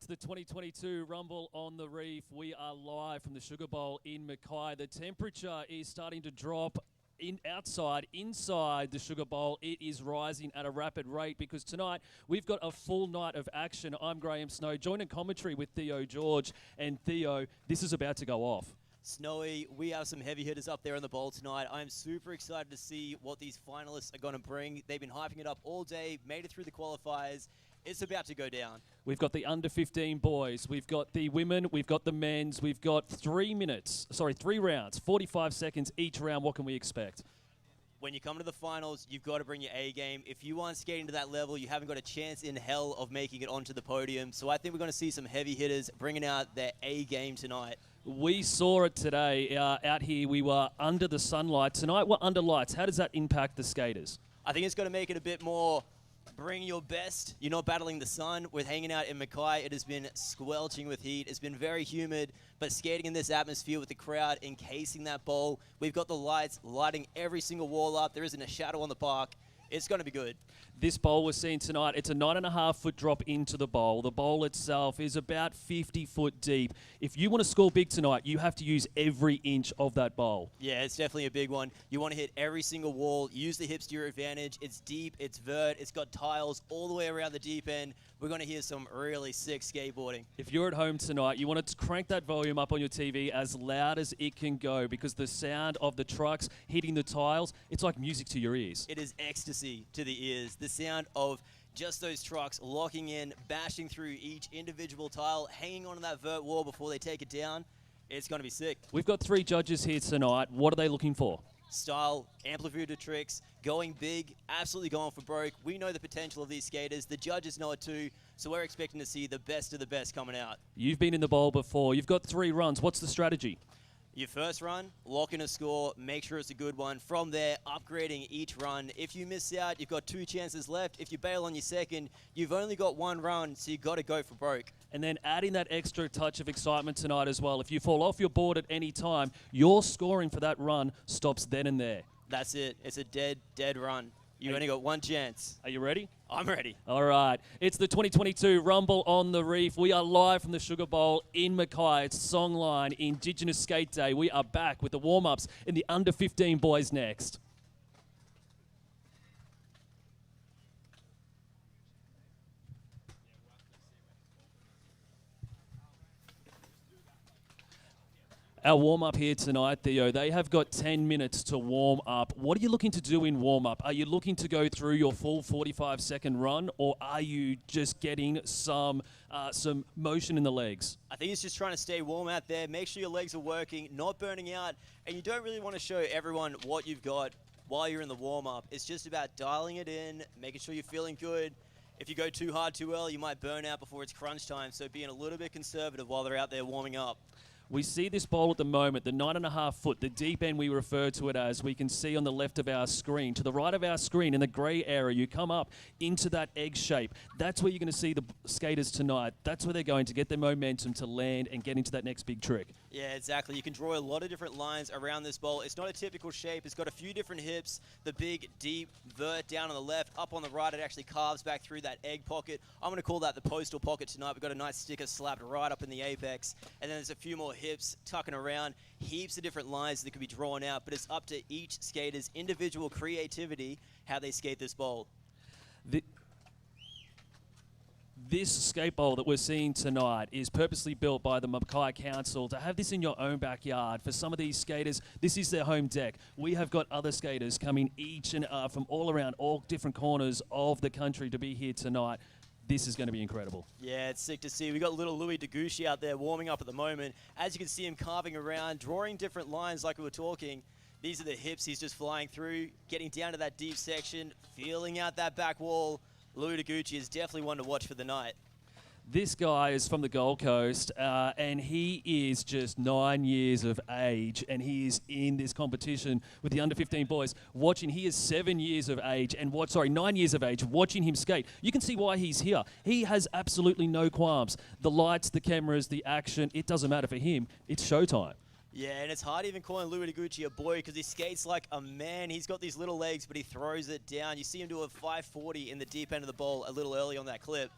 the 2022 Rumble on the Reef. We are live from the Sugar Bowl in Mackay. The temperature is starting to drop inside the Sugar Bowl. It is rising at a rapid rate because tonight we've got a full night of action. I'm Graham Snow, joined in commentary with Theo George. And Theo, this is about to go off. Snowy, we have some heavy hitters up there in the bowl tonight. I'm super excited to see what these finalists are going to bring. They've been hyping it up all day, made it through the qualifiers. It's about to go down. We've got the under 15 boys. We've got the women. We've got the men's. We've got 3 rounds, 45 seconds each round. What can we expect? When you come to the finals, you've got to bring your A game. If you aren't skating to that level, you haven't got a chance in hell of making it onto the podium. So I think we're going to see some heavy hitters bringing out their A game tonight. We saw it today out here. We were under the sunlight. Tonight we're under lights. How does that impact the skaters? I think it's going to make it a bit more bring your best. You're not battling the sun. With hanging out in Mackay, it has been squelching with heat. It's been very humid, but skating in this atmosphere with the crowd encasing that bowl. We've got the lights lighting every single wall up. There isn't a shadow on the park. It's going to be good. This bowl we're seeing tonight, it's a 9.5-foot drop into the bowl. The bowl itself is about 50 foot deep. If you want to score big tonight, you have to use every inch of that bowl. Yeah, it's definitely a big one. You want to hit every single wall, use the hips to your advantage. It's deep, it's vert, it's got tiles all the way around the deep end. We're going to hear some really sick skateboarding. If you're at home tonight, you want to crank that volume up on your TV as loud as it can go because the sound of the trucks hitting the tiles, it's like music to your ears. It is ecstasy to the ears. The sound of just those trucks locking in, bashing through each individual tile, hanging onto that vert wall before they take it down. It's going to be sick. We've got 3 judges here tonight. What are they looking for? Style, amplitude of tricks, going big, absolutely going for broke. We know the potential of these skaters. The judges know it too, so we're expecting to see the best of the best coming out. You've been in the bowl before. You've got 3 runs. What's the strategy? Your first run, lock in a score, make sure it's a good one. From there, upgrading each run. If you miss out, you've got 2 chances left. If you bail on your second, you've only got 1 run, so you've got to go for broke. And then adding that extra touch of excitement tonight as well. If you fall off your board at any time, your scoring for that run stops then and there. That's it. It's a dead run. You only got 1 chance. Are you ready? I'm ready. All right. It's the 2022 Rumble on the Reef. We are live from the Sugar Bowl in Mackay. It's Songline Indigenous Skate Day. We are back with the warm-ups in the under 15 boys next. Our warm-up here tonight, Theo, they have got 10 minutes to warm up. What are you looking to do in warm-up? Are you looking to go through your full 45-second run, or are you just getting some motion in the legs? I think it's just trying to stay warm out there, make sure your legs are working, not burning out, and you don't really want to show everyone what you've got while you're in the warm-up. It's just about dialing it in, making sure you're feeling good. If you go too hard too early, you might burn out before it's crunch time, so being a little bit conservative while they're out there warming up. We see this bowl at the moment, the 9.5 foot, the deep end we refer to it as. We can see on the left of our screen. To the right of our screen, in the grey area, you come up into that egg shape. That's where you're going to see the skaters tonight. That's where they're going to get their momentum to land and get into that next big trick. Yeah, exactly. You can draw a lot of different lines around this bowl. It's not a typical shape. It's got a few different hips. The big, deep vert down on the left. Up on the right, it actually carves back through that egg pocket. I'm going to call that the postal pocket tonight. We've got a nice sticker slapped right up in the apex. And then there's a few more hips tucking around. Heaps of different lines that could be drawn out, but it's up to each skater's individual creativity how they skate this bowl. This skate bowl that we're seeing tonight is purposely built by the Mackay Council to have this in your own backyard. For some of these skaters, this is their home deck. We have got other skaters coming each and from all around, all different corners of the country to be here tonight. This is going to be incredible. Yeah, it's sick to see. We got little Louie Daiguchi out there warming up at the moment. As you can see him carving around, drawing different lines like we were talking. These are the hips he's just flying through, getting down to that deep section, feeling out that back wall. Louie Daiguchi is definitely one to watch for the night. This guy is from the Gold Coast, and he is just 9 years of age, and he is in this competition with the under 15 boys. Watching, he is 7 years of age, and 9 years of age. Watching him skate, you can see why he's here. He has absolutely no qualms. The lights, the cameras, the action, it doesn't matter for him. It's showtime. Yeah, and it's hard even calling Louie Daiguchi a boy because he skates like a man. He's got these little legs, but he throws it down. You see him do a 540 in the deep end of the bowl a little early on that clip.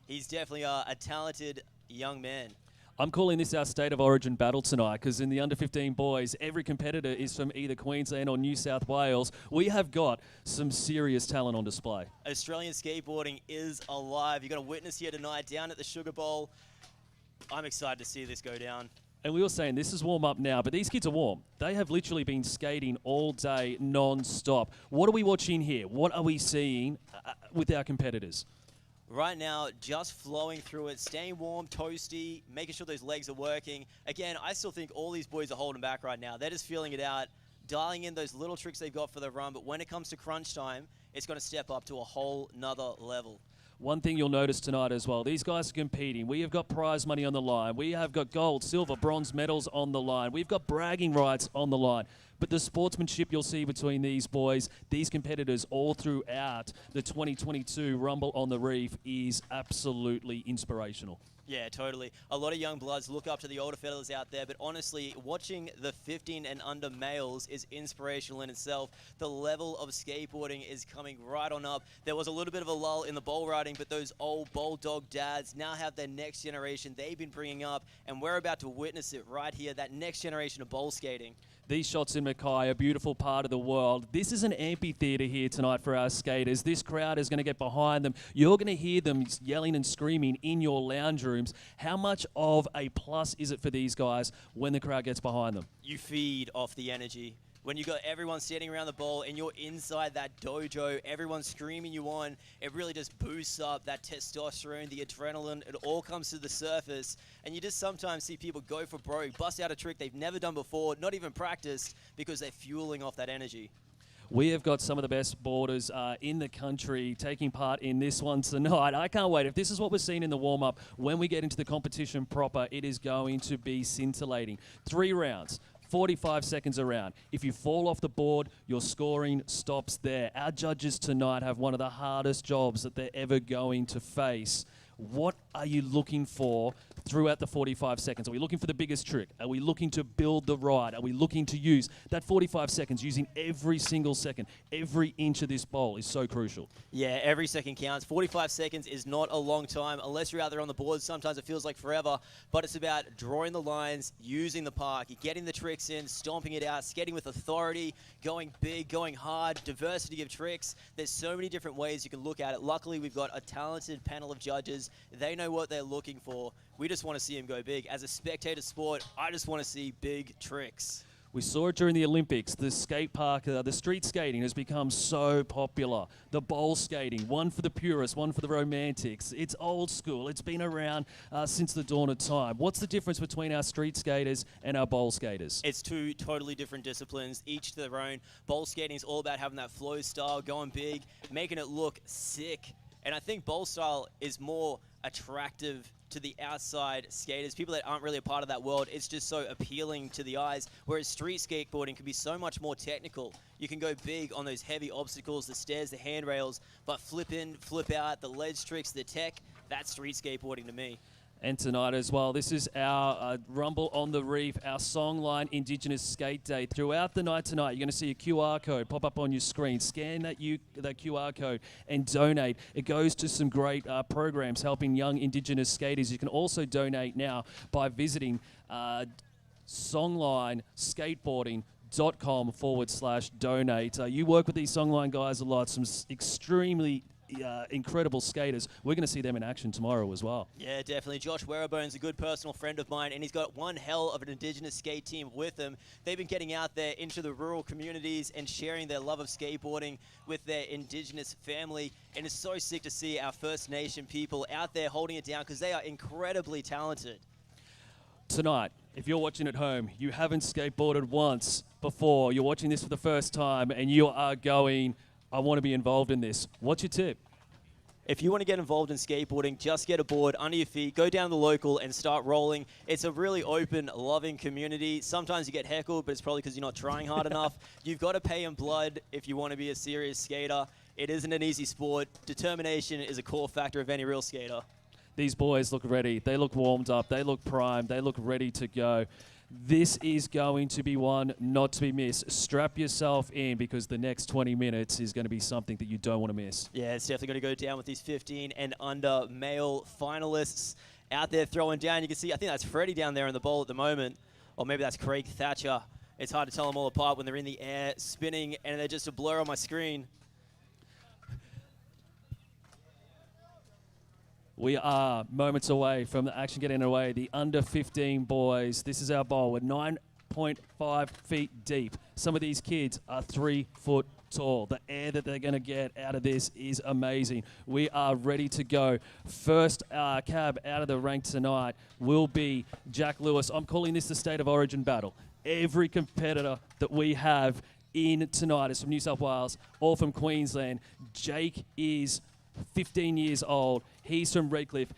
He's definitely a talented young man. I'm calling this our state of origin battle tonight because in the under-15 boys, every competitor is from either Queensland or New South Wales. We have got some serious talent on display. Australian skateboarding is alive. You're going to witness here tonight down at the Sugar Bowl. I'm excited to see this go down. And we were saying this is warm up now, but these kids are warm. They have literally been skating all day non-stop. What are we watching here? What are we seeing with our competitors? Right now, just flowing through it, staying warm, toasty, making sure those legs are working. Again, I still think all these boys are holding back right now. They're just feeling it out, dialing in those little tricks they've got for the run. But when it comes to crunch time, it's going to step up to a whole nother level. One thing you'll notice tonight as well, these guys are competing. We have got prize money on the line. We have got gold, silver, bronze medals on the line. We've got bragging rights on the line. But the sportsmanship you'll see between these boys, these competitors all throughout the 2022 Rumble on the Reef is absolutely inspirational. Yeah, totally. A lot of young bloods look up to the older fellas out there, but honestly, watching the 15 and under males is inspirational in itself. The level of skateboarding is coming right on up. There was a little bit of a lull in the bowl riding, but those old bulldog dads now have their next generation they've been bringing up, and we're about to witness it right here, that next generation of bowl skating. These shots in Mackay, a beautiful part of the world. This is an amphitheatre here tonight for our skaters. This crowd is going to get behind them. You're going to hear them yelling and screaming in your lounge rooms. How much of a plus is it for these guys when the crowd gets behind them? You feed off the energy. When you got everyone standing around the bowl and you're inside that dojo, everyone's screaming you on, it really just boosts up that testosterone, the adrenaline, it all comes to the surface. And you just sometimes see people go for broke, bust out a trick they've never done before, not even practiced, because they're fueling off that energy. We have got some of the best boarders in the country taking part in this one tonight. I can't wait. If this is what we're seeing in the warm-up, when we get into the competition proper, it is going to be scintillating. 3 rounds. 45 seconds around. If you fall off the board, your scoring stops there. Our judges tonight have one of the hardest jobs that they're ever going to face. What are you looking for throughout the 45 seconds? Are we looking for the biggest trick? Are we looking to build the ride? Are we looking to use that 45 seconds, using every single second? Every inch of this bowl is so crucial. Yeah, every second counts. 45 seconds is not a long time. Unless you're out there on the board, sometimes it feels like forever. But it's about drawing the lines, using the park, getting the tricks in, stomping it out, skating with authority, going big, going hard, diversity of tricks. There's so many different ways you can look at it. Luckily, we've got a talented panel of judges. They know what they're looking for. We just want to see them go big. As a spectator sport, I just want to see big tricks. We saw it during the Olympics. The skate park, the street skating has become so popular. The bowl skating, one for the purists, one for the romantics. It's old school. It's been around since the dawn of time. What's the difference between our street skaters and our bowl skaters? It's 2 totally different disciplines, each to their own. Bowl skating is all about having that flow style, going big, making it look sick. And I think bowl style is more attractive to the outside skaters, people that aren't really a part of that world. It's just so appealing to the eyes, whereas street skateboarding can be so much more technical. You can go big on those heavy obstacles, the stairs, the handrails, but flip in, flip out, the ledge tricks, the tech, that's street skateboarding to me. And tonight as well, this is our Rumble on the Reef, our Songline Indigenous Skate Day. Throughout the night tonight, you're going to see a QR code pop up on your screen. Scan that QR code and donate. It goes to some great programs helping young Indigenous skaters. You can also donate now by visiting songlineskateboarding.com/donate. You work with these Songline guys a lot, some extremely incredible skaters. We're going to see them in action tomorrow as well. Yeah, definitely. Josh Werrebone's a good personal friend of mine, and he's got one hell of an Indigenous skate team with him. They've been getting out there into the rural communities and sharing their love of skateboarding with their Indigenous family, and it's so sick to see our First Nation people out there holding it down because they are incredibly talented. Tonight, if you're watching at home, you haven't skateboarded once before, you're watching this for the first time, and you are going, I want to be involved in this. What's your tip? If you want to get involved in skateboarding, just get a board under your feet, go down the local and start rolling. It's a really open, loving community. Sometimes you get heckled, but it's probably because you're not trying hard enough. You've got to pay in blood if you want to be a serious skater. It isn't an easy sport. Determination is a core factor of any real skater. These boys look ready. They look warmed up. They look primed. They look ready to go. This is going to be one not to be missed. Strap yourself in because the next 20 minutes is going to be something that you don't want to miss. Yeah, it's definitely going to go down with these 15 and under male finalists. out there throwing down. You can see, I think that's Freddie down there in the bowl at the moment. Or maybe that's Craig Thatcher. It's hard to tell them all apart when they're in the air, spinning, and they're just a blur on my screen. We are moments away from the action getting away. The under 15 boys. This is our bowl. We're 9.5 feet deep. Some of these kids are 3 foot tall. The air that they're going to get out of this is amazing. We are ready to go. First cab out of the rank tonight will be Jack Lewis. I'm calling this the State of Origin battle. Every competitor that we have in tonight is from New South Wales or from Queensland. Jake is 15 years old. He's from Redcliffe.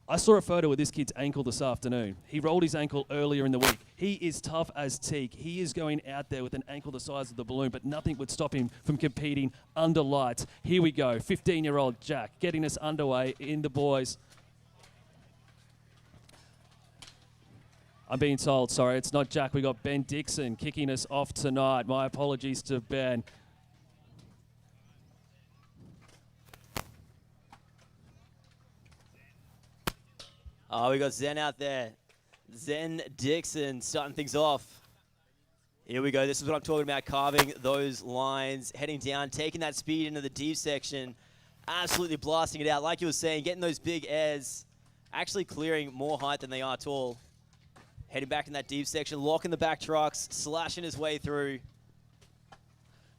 I saw a photo of this kid's ankle this afternoon. He rolled his ankle earlier in the week. He is tough as teak. He is going out there with an ankle the size of the balloon, but nothing would stop him from competing under lights. Here we go. 15-year-old Jack getting us underway in the boys. I'm being told, sorry, it's not Jack. We got Ben Dickson kicking us off tonight. My apologies to Ben. Oh, we got Zen out there. Zen Dickson starting things off. Here we go. This is what I'm talking about, carving those lines, heading down, taking that speed into the deep section, absolutely blasting it out. Like you were saying, getting those big airs, actually clearing more height than they are tall. Heading back in that deep section, locking the back trucks, slashing his way through.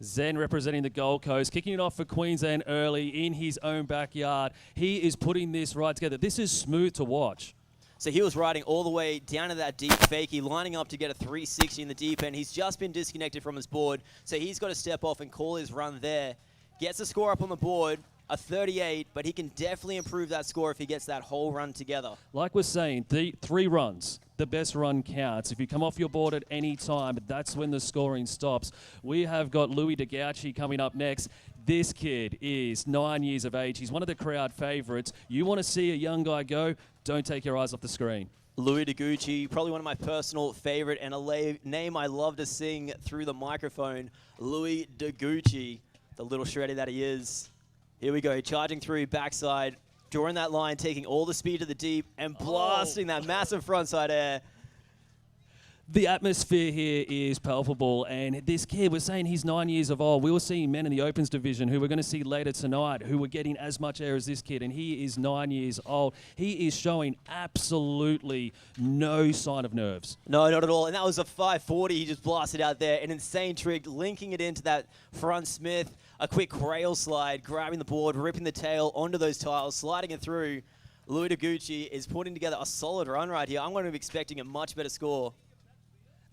Zen representing the Gold Coast, kicking it off for Queensland early in his own backyard. He is putting this right together. This is smooth to watch. So he was riding all the way down to that deep fakie, lining up to get a 360 in the deep end. He's just been disconnected from his board, so he's got to step off and call his run there. Gets a score up on the board, a 38, but he can definitely improve that score if he gets that whole run together. Like we're saying, the 3 runs. The best run counts. If you come off your board at any time, that's when the scoring stops. We have got Louie Daiguchi coming up next. This kid is 9 years of age. He's one of the crowd favorites. You want to see a young guy go, don't take your eyes off the screen. Louie Daiguchi, probably one of my personal favorite and a name I love to sing through the microphone. Louie Daiguchi, the little shreddy that he is. Here we go, charging through backside, drawing that line, taking all the speed to the deep, and blasting that massive frontside air. The atmosphere here is palpable, and this kid, we're saying he's 9 years of old. We were seeing men in the Opens division who we're going to see later tonight who were getting as much air as this kid, and he is 9 years old. He is showing absolutely no sign of nerves. No, not at all, and that was a 540 he just blasted out there. An insane trick, linking it into that front Smith, a quick rail slide, grabbing the board, ripping the tail onto those tiles, sliding it through. Louie Daiguchi is putting together a solid run right here. I'm going to be expecting a much better score.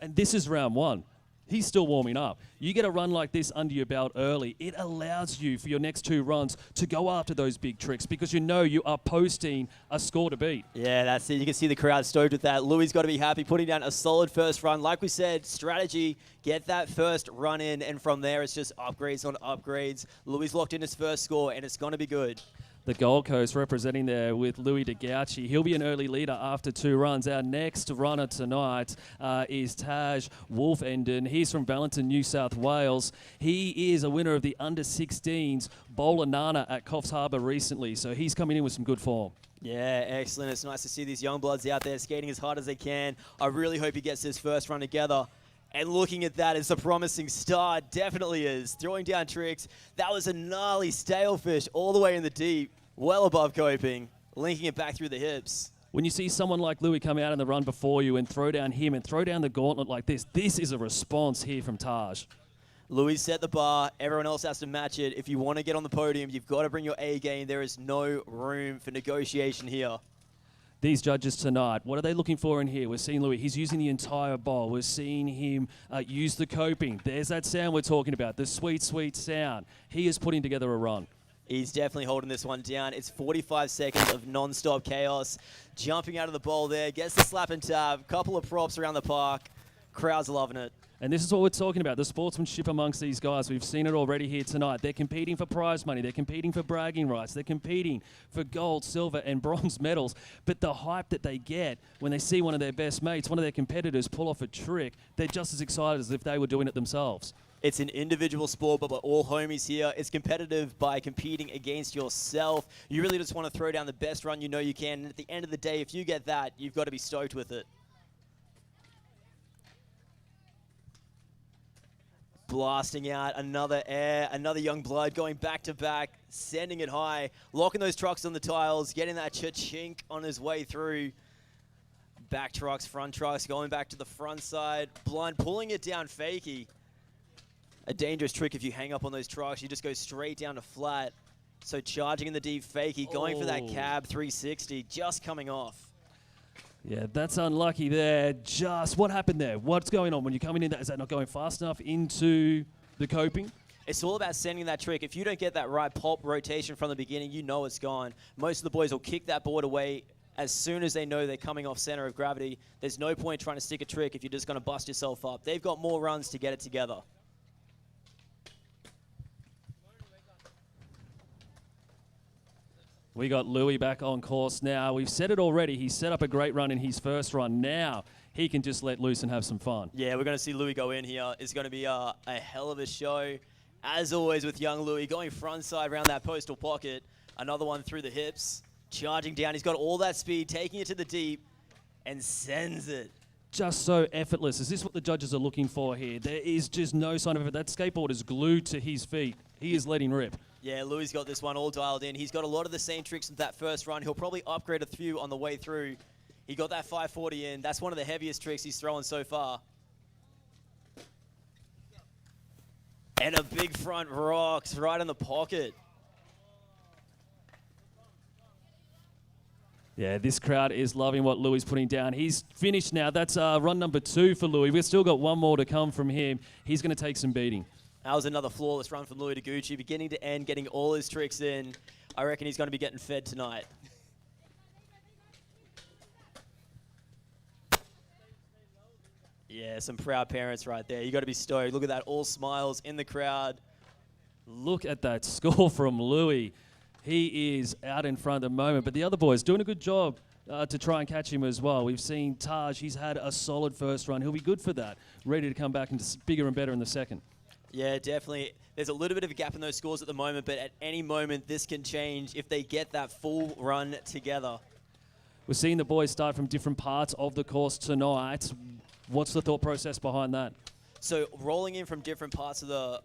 And this is round 1. He's still warming up. You get a run like this under your belt early, it allows you for your next 2 runs to go after those big tricks because you know you are posting a score to beat. Yeah, that's it. You can see the crowd stoked with that. Louie's got to be happy putting down a solid first run. Like we said, strategy, get that first run in, and from there it's just upgrades on upgrades. Louie's locked in his first score, and it's going to be good. The Gold Coast representing there with Louie Daiguchi. He'll be an early leader after 2 runs. Our next runner tonight is Taj Wolfenden. He's from Valenton, New South Wales. He is a winner of the under-16s Bowler Nana at Coffs Harbour recently, so he's coming in with some good form. Yeah, excellent. It's nice to see these young bloods out there skating as hard as they can. I really hope he gets his first run together. And looking at that as a promising start, definitely is. Throwing down tricks. That was a gnarly stalefish all the way in the deep, well above coping, linking it back through the hips. When you see someone like Louie come out in the run before you and throw down him and throw down the gauntlet like this is a response here from Taj. Louie set the bar. Everyone else has to match it. If you want to get on the podium, you've got to bring your A game. There is no room for negotiation here. These judges tonight, what are they looking for in here? We're seeing Louie, he's using the entire bowl. We're seeing him use the coping. There's that sound we're talking about, the sweet, sweet sound. He is putting together a run. He's definitely holding this one down. It's 45 seconds of non-stop chaos. Jumping out of the bowl there, gets the slap and tab, couple of props around the park. Crowd's loving it. And this is what we're talking about, the sportsmanship amongst these guys. We've seen it already here tonight. They're competing for prize money. They're competing for bragging rights. They're competing for gold, silver, and bronze medals. But the hype that they get when they see one of their best mates, one of their competitors pull off a trick, they're just as excited as if they were doing it themselves. It's an individual sport, but we're all homies here. It's competitive by competing against yourself. You really just want to throw down the best run you know you can. And at the end of the day, if you get that, you've got to be stoked with it. Blasting out another air, another young blood going back to back, sending it high, locking those trucks on the tiles, getting that cha-chink on his way through. Back trucks, front trucks, going back to the front side. Blunt pulling it down fakie. A dangerous trick if you hang up on those trucks. You just go straight down to flat. So charging in the deep fakie, going for that cab 360, just coming off. Yeah, that's unlucky there. Just what happened there? What's going on when you're coming in? Is that not going fast enough into the coping? It's all about sending that trick. If you don't get that right pop rotation from the beginning, you know it's gone. Most of the boys will kick that board away as soon as they know they're coming off center of gravity. There's no point trying to stick a trick if you're just going to bust yourself up. They've got more runs to get it together. We got Louie back on course now. We've said it already. He set up a great run in his first run. Now he can just let loose and have some fun. Yeah, we're going to see Louie go in here. It's going to be a hell of a show. As always with young Louie, going front side around that postal pocket. Another one through the hips. Charging down. He's got all that speed, taking it to the deep, and sends it. Just so effortless. Is this what the judges are looking for here? There is just no sign of it. That skateboard is glued to his feet. He is letting rip. Yeah, Louie's got this one all dialed in. He's got a lot of the same tricks with that first run. He'll probably upgrade a few on the way through. He got that 540 in. That's one of the heaviest tricks he's thrown so far. And a big front rocks right in the pocket. Yeah, this crowd is loving what Louie's putting down. He's finished now. That's run number 2 for Louie. We've still got one more to come from him. He's going to take some beating. That was another flawless run from Louie Daiguchi, beginning to end, getting all his tricks in. I reckon he's going to be getting fed tonight. Yeah, some proud parents right there. You got to be stoked. Look at that, all smiles in the crowd. Look at that score from Louie. He is out in front at the moment, but the other boys doing a good job to try and catch him as well. We've seen Taj. He's had a solid first run. He'll be good for that. Ready to come back and bigger and better in the second. Yeah, definitely. There's a little bit of a gap in those scores at the moment, but at any moment this can change if they get that full run together. We're seeing the boys start from different parts of the course tonight. What's the thought process behind that? So rolling in from different parts of the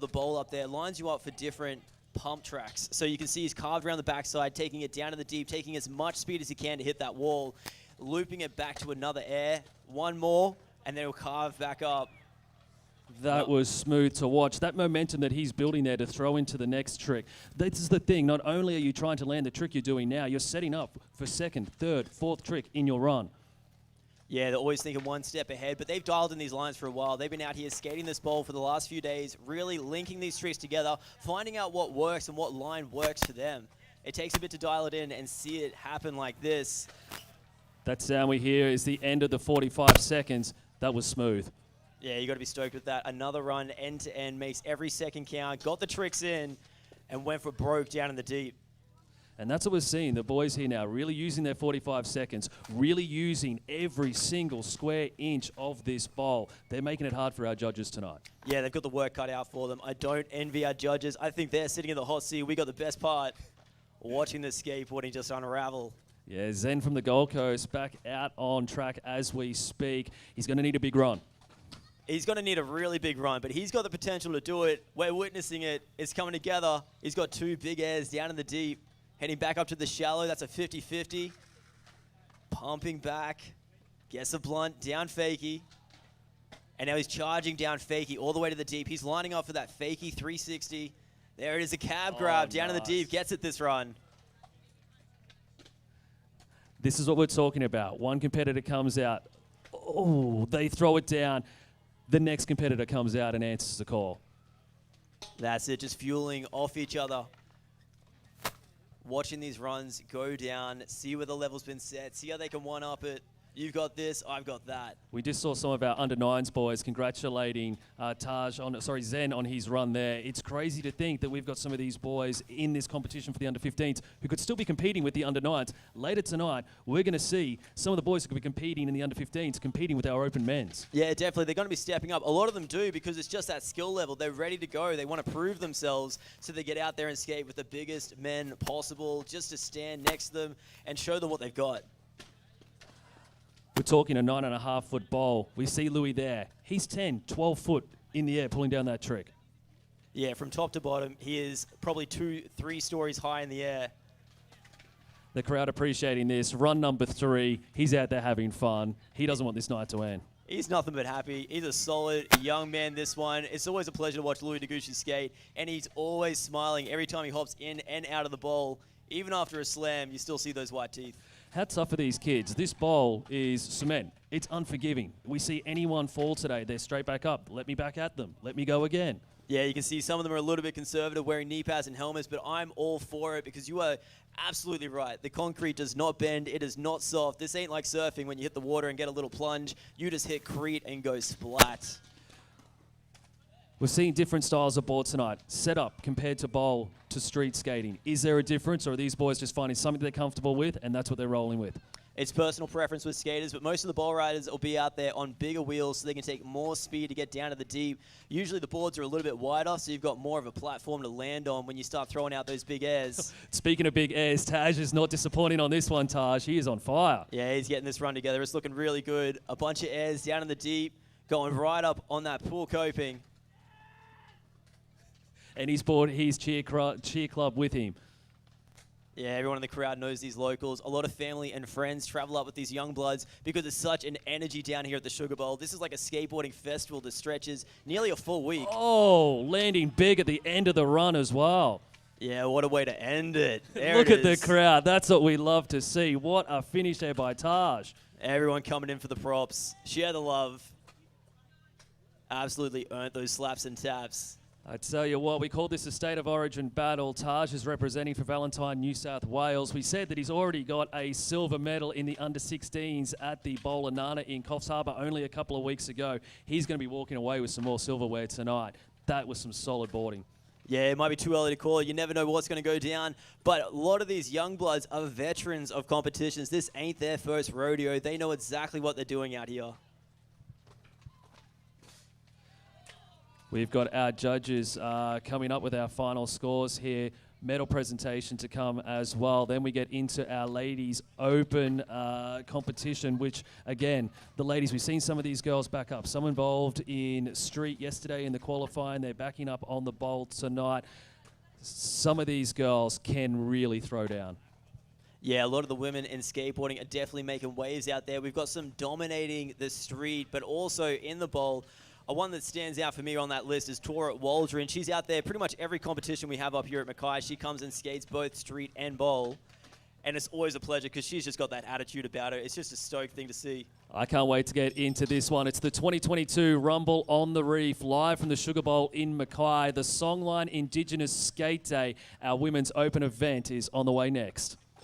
bowl up there lines you up for different pump tracks. So you can see he's carved around the backside, taking it down to the deep, taking as much speed as he can to hit that wall, looping it back to another air, one more, and then he'll carve back up. That was smooth to watch. That momentum that he's building there to throw into the next trick. This is the thing. Not only are you trying to land the trick you're doing now, you're setting up for second, third, fourth trick in your run. Yeah, they're always thinking one step ahead, but they've dialed in these lines for a while. They've been out here skating this bowl for the last few days, really linking these tricks together, finding out what works and what line works for them. It takes a bit to dial it in and see it happen like this. That sound we hear is the end of the 45 seconds. That was smooth. Yeah, you got to be stoked with that. Another run end to end, makes every second count, got the tricks in, and went for broke down in the deep. And that's what we're seeing, the boys here now really using their 45 seconds, really using every single square inch of this bowl. They're making it hard for our judges tonight. Yeah, they've got the work cut out for them. I don't envy our judges. I think they're sitting in the hot seat. We got the best part, watching the skateboarding just unravel. Yeah, Zen from the Gold Coast back out on track as we speak. He's going to need a big run. He's going to need a really big run, but he's got the potential to do it. We're witnessing it. It's coming together. He's got 2 big airs down in the deep. Heading back up to the shallow. That's a 50-50. Pumping back. Gets a blunt. Down fakie. And now he's charging down fakie all the way to the deep. He's lining up for that fakie 360. There it is. A cab grab down in the deep. Gets it this run. This is what we're talking about. One competitor comes out. Oh, they throw it down. The next competitor comes out and answers the call. That's it, just fueling off each other. Watching these runs go down, see where the level's been set, see how they can one-up it. You've got this, I've got that. We just saw some of our under-9s boys congratulating Zen on his run there. It's crazy to think that we've got some of these boys in this competition for the under-15s who could still be competing with the under-9s. Later tonight, we're going to see some of the boys who could be competing in the under-15s, competing with our open men's. Yeah, definitely. They're going to be stepping up. A lot of them do because it's just that skill level. They're ready to go. They want to prove themselves, so they get out there and skate with the biggest men possible just to stand next to them and show them what they've got. We're talking a 9.5-foot bowl. We see Louie there. He's 10, 12 foot in the air pulling down that trick. Yeah, from top to bottom, he is probably 2-3 stories high in the air. The crowd appreciating this. Run number 3. He's out there having fun. He doesn't want this night to end. He's nothing but happy. He's a solid young man, this one. It's always a pleasure to watch Louie Daiguchi skate, and he's always smiling every time he hops in and out of the bowl. Even after a slam, you still see those white teeth. How tough are these kids? This bowl is cement. It's unforgiving. We see anyone fall today, they're straight back up. Let me back at them. Let me go again. Yeah, you can see some of them are a little bit conservative, wearing knee pads and helmets, but I'm all for it because you are absolutely right. The concrete does not bend. It is not soft. This ain't like surfing when you hit the water and get a little plunge. You just hit crete and go splat. We're seeing different styles of board tonight. Setup compared to bowl to street skating. Is there a difference, or are these boys just finding something they're comfortable with and that's what they're rolling with? It's personal preference with skaters, but most of the bowl riders will be out there on bigger wheels so they can take more speed to get down to the deep. Usually the boards are a little bit wider, so you've got more of a platform to land on when you start throwing out those big airs. Speaking of big airs, Taj is not disappointing on this one, Taj. He is on fire. Yeah, he's getting this run together. It's looking really good. A bunch of airs down in the deep, going right up on that pool coping. And he's brought his cheer club with him. Yeah, everyone in the crowd knows these locals. A lot of family and friends travel up with these young bloods because there's such an energy down here at the Sugar Bowl. This is like a skateboarding festival that stretches nearly a full week. Oh, landing big at the end of the run as well. Yeah, what a way to end it. Look at the crowd. That's what we love to see. What a finish there by Taj. Everyone coming in for the props. Share the love. Absolutely earned those slaps and taps. I tell you what, we call this a State of Origin battle. Taj is representing for Valentine, New South Wales. We said that he's already got a silver medal in the under-16s at the Bowlanana in Coffs Harbour only a couple of weeks ago. He's going to be walking away with some more silverware tonight. That was some solid boarding. Yeah, it might be too early to call it. You never know what's going to go down. But a lot of these young bloods are veterans of competitions. This ain't their first rodeo. They know exactly what they're doing out here. We've got our judges coming up with our final scores here. Medal presentation to come as well. Then we get into our ladies open competition, which again, the ladies, we've seen some of these girls back up. Some involved in street yesterday in the qualifying. They're backing up on the bowl tonight. Some of these girls can really throw down. Yeah, a lot of the women in skateboarding are definitely making waves out there. We've got some dominating the street, but also in the bowl. One that stands out for me on that list is Tora Waldron. She's out there pretty much every competition we have up here at Mackay. She comes and skates both street and bowl. And it's always a pleasure because she's just got that attitude about her. It's just a stoked thing to see. I can't wait to get into this one. It's the 2022 Rumble on the Reef, live from the Sugar Bowl in Mackay. The Songline Indigenous Skate Day, our women's open event, is on the way next.